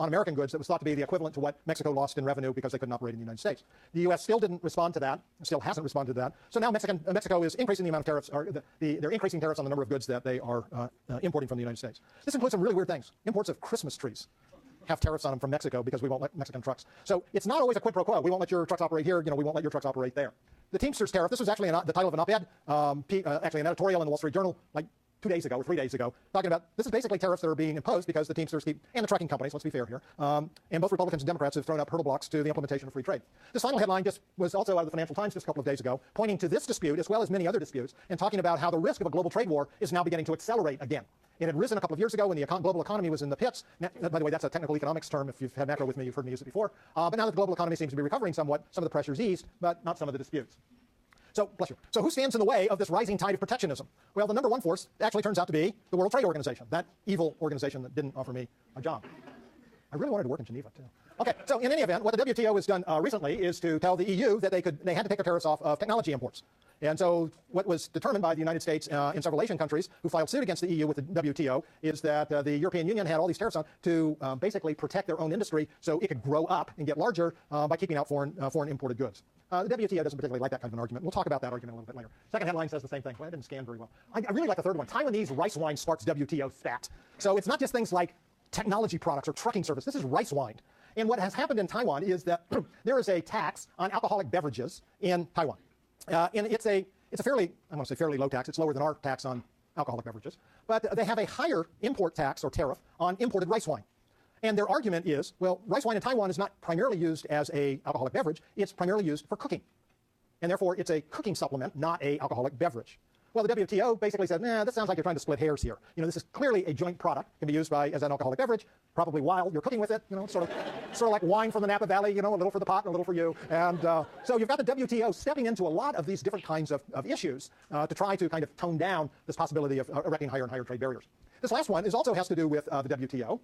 on American goods that was thought to be the equivalent to what Mexico lost in revenue because they couldn't operate in the United States. The U.S. still didn't respond to that, still hasn't responded to that. So now Mexico is increasing the amount of tariffs, or they're increasing tariffs on the number of goods that they are importing from the United States. This includes some really weird things. Imports of Christmas trees have tariffs on them from Mexico because we won't let Mexican trucks. So it's not always a quid pro quo. We won't let your trucks operate here. We won't let your trucks operate there. The Teamsters tariff, this was actually the title of an op-ed, actually an editorial in the Wall Street Journal, like 2 days ago or 3 days ago, talking about this is basically tariffs that are being imposed because the Teamsters and the trucking companies, let's be fair here, and both Republicans and Democrats have thrown up hurdle blocks to the implementation of free trade. This final headline just was also out of the Financial Times just a couple of days ago, pointing to this dispute as well as many other disputes and talking about how the risk of a global trade war is now beginning to accelerate again. It had risen a couple of years ago when the global economy was in the pits. Now, by the way, that's a technical economics term. If you've had macro with me, you've heard me use it before. But now that the global economy seems to be recovering somewhat, some of the pressure's eased, but not some of the disputes. So, bless you. So who stands in the way of this rising tide of protectionism? Well, the number one force actually turns out to be the World Trade Organization, that evil organization that didn't offer me a job. I really wanted to work in Geneva, too. Okay, so in any event, what the WTO has done recently is to tell the EU that they had to take their tariffs off of technology imports. And so what was determined by the United States and several Asian countries who filed suit against the EU with the WTO is that the European Union had all these tariffs on to basically protect their own industry so it could grow up and get larger by keeping out foreign imported goods. The WTO doesn't particularly like that kind of an argument. We'll talk about that argument a little bit later. Second headline says the same thing. Well, I didn't scan very well. I really like the third one. Taiwanese rice wine sparks WTO spat. So it's not just things like technology products or trucking service. This is rice wine. And what has happened in Taiwan is that there is a tax on alcoholic beverages in Taiwan. And it's a fairly, I want to say fairly low tax. It's lower than our tax on alcoholic beverages. But they have a higher import tax or tariff on imported rice wine. And their argument is, well, rice wine in Taiwan is not primarily used as an alcoholic beverage. It's primarily used for cooking. And therefore, it's a cooking supplement, not an alcoholic beverage. Well, the WTO basically said, nah, this sounds like you're trying to split hairs here. This is clearly a joint product. It can be used as an alcoholic beverage, probably while you're cooking with it, sort of like wine from the Napa Valley, a little for the pot and a little for you. And so you've got the WTO stepping into a lot of these different kinds of issues to try to kind of tone down this possibility of erecting higher and higher trade barriers. This last one also has to do with the WTO.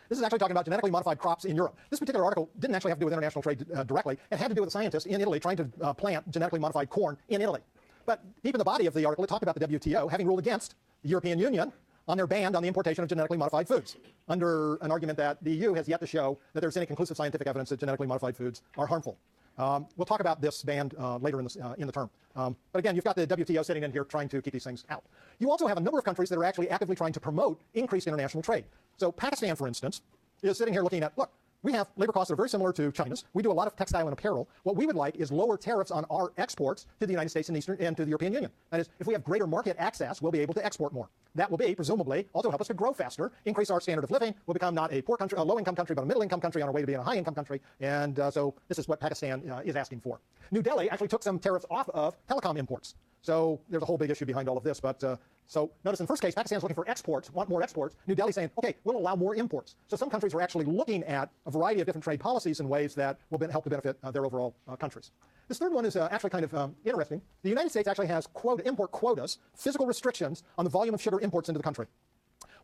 This is actually talking about genetically modified crops in Europe. This particular article didn't actually have to do with international trade directly. It had to do with scientists in Italy trying to plant genetically modified corn in Italy. But deep in the body of the article, it talked about the WTO having ruled against the European Union on their ban on the importation of genetically modified foods, under an argument that the EU has yet to show that there's any conclusive scientific evidence that genetically modified foods are harmful. We'll talk about this ban later in the term. But again, you've got the WTO sitting in here trying to keep these things out. You also have a number of countries that are actually actively trying to promote increased international trade. So Pakistan, for instance, is sitting here looking at, look, we have labor costs that are very similar to China's. We do a lot of textile and apparel. What we would like is lower tariffs on our exports to the United States and to the European Union. That is, if we have greater market access, we'll be able to export more. That will be, presumably, also help us to grow faster, increase our standard of living. We'll become not a poor country, a low-income country, but a middle-income country on our way to being a high-income country. And so this is what Pakistan is asking for. New Delhi actually took some tariffs off of telecom imports. So there's a whole big issue behind all of this. But so notice in the first case, Pakistan's looking for exports, want more exports. New Delhi saying, okay, we'll allow more imports. So some countries are actually looking at a variety of different trade policies in ways that will help to benefit their overall countries. This third one is actually kind of interesting. The United States actually has import quotas, physical restrictions on the volume of sugar imports into the country.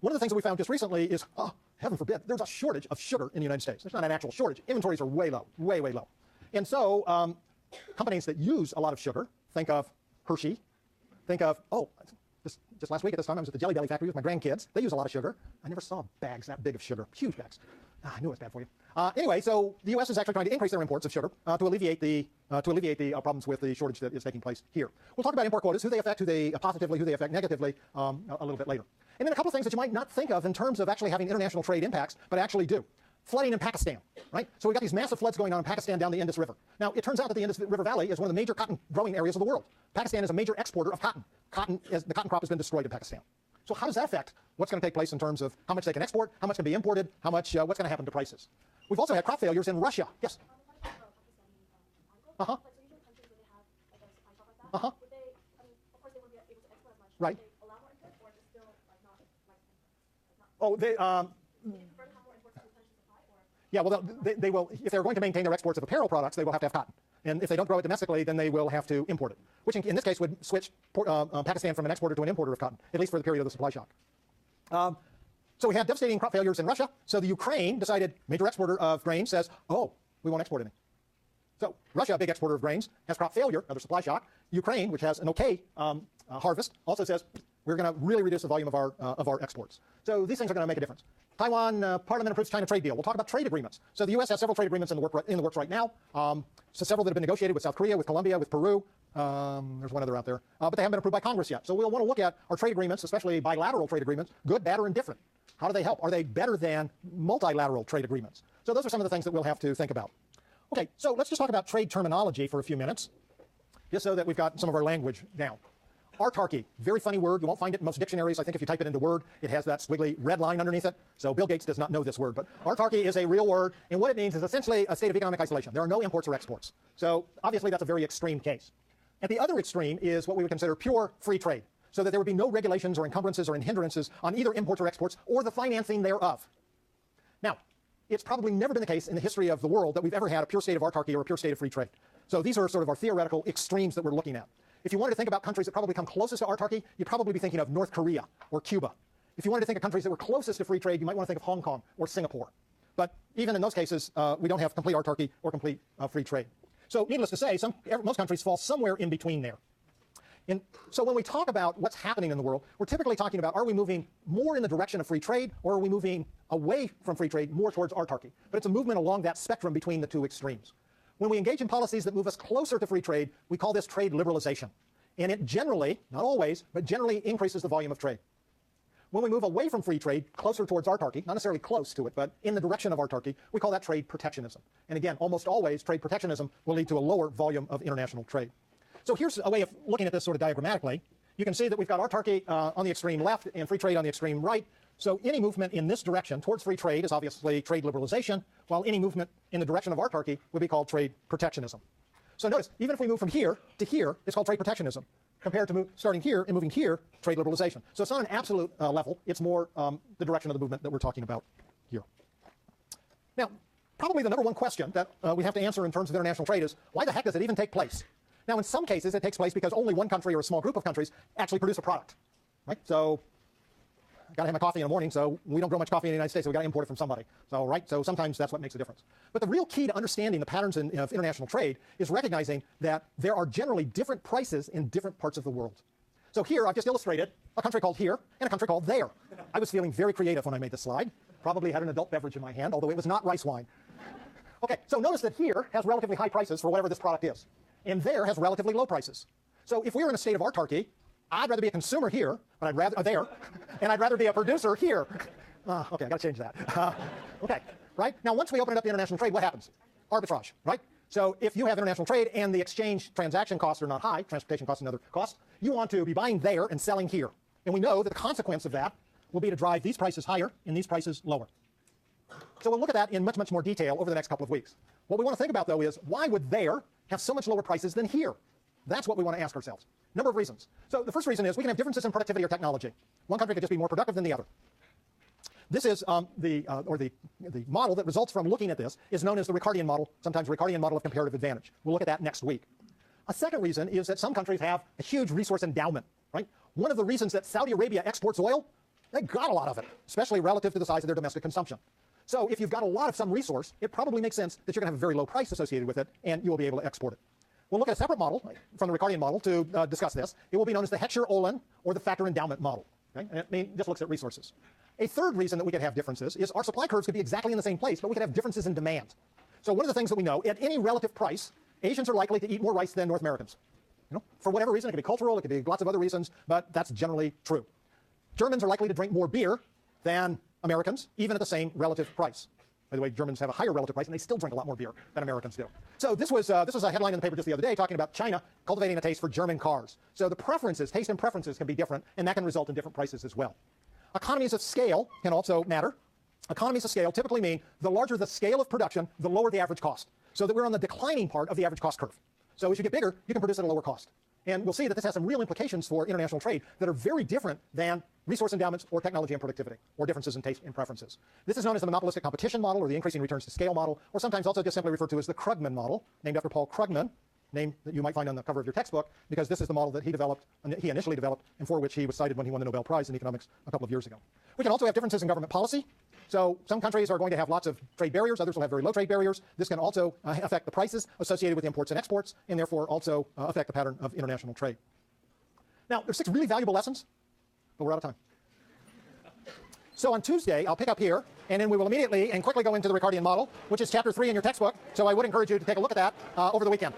One of the things that we found just recently is, heaven forbid, there's a shortage of sugar in the United States. There's not an actual shortage. Inventories are way low, way, way low. And so companies that use a lot of sugar, think of Hershey, think of, just last week at this time, I was at the Jelly Belly factory with my grandkids. They use a lot of sugar. I never saw bags that big of sugar, huge bags. I knew it was bad for you. Anyway, so the U.S. is actually trying to increase their imports of sugar to alleviate the problems with the shortage that is taking place here. We'll talk about import quotas, who they affect, who they positively, who they affect negatively a little bit later. And then a couple of things that you might not think of in terms of actually having international trade impacts, but actually do. Flooding in Pakistan, right? So we've got these massive floods going on in Pakistan down the Indus River. Now, it turns out that the Indus River Valley is one of the major cotton growing areas of the world. Pakistan is a major exporter of cotton. The cotton crop has been destroyed in Pakistan. So how does that affect what's going to take place in terms of how much they can export, how much can be imported, what's going to happen to prices? We've also had crop failures in Russia. Yes? Uh-huh. Uh-huh. Right. Oh, yeah, well, they will, if they're going to maintain their exports of apparel products, they will have to have cotton. And if they don't grow it domestically, then they will have to import it, which in this case would switch Pakistan from an exporter to an importer of cotton, at least for the period of the supply shock. So we had devastating crop failures in Russia. So the Ukraine decided, major exporter of grain, says, oh, we won't export any. So Russia, a big exporter of grains, has crop failure, another supply shock. Ukraine, which has an okay harvest, also says, We're going to really reduce the volume of our exports. So these things are going to make a difference. Taiwan Parliament approves China trade deal. We'll talk about trade agreements. So the U.S. has several trade agreements in the works right now. So several that have been negotiated with South Korea, with Colombia, with Peru. There's one other out there, but they haven't been approved by Congress yet. So we'll want to look at our trade agreements, especially bilateral trade agreements, good, bad, or indifferent. How do they help? Are they better than multilateral trade agreements? So those are some of the things that we'll have to think about. Okay, so let's just talk about trade terminology for a few minutes, just so that we've got some of our language down. Autarky, very funny word. You won't find it in most dictionaries. I think if you type it into Word, it has that squiggly red line underneath it. So Bill Gates does not know this word, but autarky is a real word, and what it means is essentially a state of economic isolation. There are no imports or exports. So obviously that's a very extreme case. At the other extreme is what we would consider pure free trade, so that there would be no regulations or encumbrances or hindrances on either imports or exports or the financing thereof. Now, it's probably never been the case in the history of the world that we've ever had a pure state of autarky or a pure state of free trade. So these are sort of our theoretical extremes that we're looking at. If you wanted to think about countries that probably come closest to autarky, you'd probably be thinking of North Korea or Cuba. If you wanted to think of countries that were closest to free trade, you might want to think of Hong Kong or Singapore. But even in those cases, we don't have complete autarky or complete free trade. So needless to say, most countries fall somewhere in between there. So when we talk about what's happening in the world, we're typically talking about, are we moving more in the direction of free trade, or are we moving away from free trade more towards autarky? But it's a movement along that spectrum between the two extremes. When we engage in policies that move us closer to free trade, we call this trade liberalization. And it generally, not always, but generally increases the volume of trade. When we move away from free trade, closer towards autarky, not necessarily close to it, but in the direction of autarky, we call that trade protectionism. And again, almost always, trade protectionism will lead to a lower volume of international trade. So here's a way of looking at this sort of diagrammatically. You can see that we've got autarky on the extreme left and free trade on the extreme right. So any movement in this direction towards free trade is obviously trade liberalization, while any movement in the direction of autarky would be called trade protectionism. So notice, even if we move from here to here, it's called trade protectionism, compared to starting here and moving here, trade liberalization. So it's not an absolute level. It's more the direction of the movement that we're talking about here. Now, probably the number one question that we have to answer in terms of international trade is, why the heck does it even take place? Now, in some cases, it takes place because only one country or a small group of countries actually produce a product, right? So I got to have my coffee in the morning, so we don't grow much coffee in the United States, so we got to import it from somebody. So, right? So sometimes that's what makes a difference. But the real key to understanding the patterns of international trade is recognizing that there are generally different prices in different parts of the world. So here, I've just illustrated a country called here and a country called there. I was feeling very creative when I made this slide. Probably had an adult beverage in my hand, although it was not rice wine. Okay, so notice that here has relatively high prices for whatever this product is, and there has relatively low prices. So if we were in a state of autarky, I'd rather be a consumer here, but I'd rather there, and I'd rather be a producer here. Okay, I got to change that. Okay, right? Now, once we open it up to international trade, what happens? Arbitrage, right? So if you have international trade and the exchange transaction costs are not high, transportation costs and other costs, you want to be buying there and selling here. And we know that the consequence of that will be to drive these prices higher and these prices lower. So we'll look at that in much, much more detail over the next couple of weeks. What we want to think about, though, is why would there have so much lower prices than here? That's what we want to ask ourselves. Number of reasons. So the first reason is we can have differences in productivity or technology. One country could just be more productive than the other. This is the model that results from looking at this is known as the Ricardian model, sometimes Ricardian model of comparative advantage. We'll look at that next week. A second reason is that some countries have a huge resource endowment, right? One of the reasons that Saudi Arabia exports oil, they got a lot of it, especially relative to the size of their domestic consumption. So if you've got a lot of some resource, it probably makes sense that you're going to have a very low price associated with it, and you will be able to export it. We'll look at a separate model from the Ricardian model to discuss this. It will be known as the Heckscher-Ohlin or the factor endowment model. Okay? And it just looks at resources. A third reason that we could have differences is our supply curves could be exactly in the same place, but we could have differences in demand. So one of the things that we know, at any relative price, Asians are likely to eat more rice than North Americans. You know, for whatever reason, it could be cultural, it could be lots of other reasons, but that's generally true. Germans are likely to drink more beer than Americans, even at the same relative price. By the way, Germans have a higher relative price, and they still drink a lot more beer than Americans do. So this was a headline in the paper just the other day talking about China cultivating a taste for German cars. So the preferences, taste and preferences can be different, and that can result in different prices as well. Economies of scale can also matter. Economies of scale typically mean the larger the scale of production, the lower the average cost, so that we're on the declining part of the average cost curve. So as you get bigger, you can produce at a lower cost. And we'll see that this has some real implications for international trade that are very different than resource endowments or technology and productivity, or differences in taste and preferences. This is known as the monopolistic competition model, or the increasing returns to scale model, or sometimes also just simply referred to as the Krugman model, named after Paul Krugman, name that you might find on the cover of your textbook, because this is the model that he initially developed, and for which he was cited when he won the Nobel Prize in economics a couple of years ago. We can also have differences in government policy. So some countries are going to have lots of trade barriers, others will have very low trade barriers. This can also affect the prices associated with imports and exports, and therefore also affect the pattern of international trade. Now, there's 6 really valuable lessons but we're out of time. So on Tuesday, I'll pick up here, and then we will immediately and quickly go into the Ricardian model, which is chapter 3 in your textbook. So I would encourage you to take a look at that over the weekend.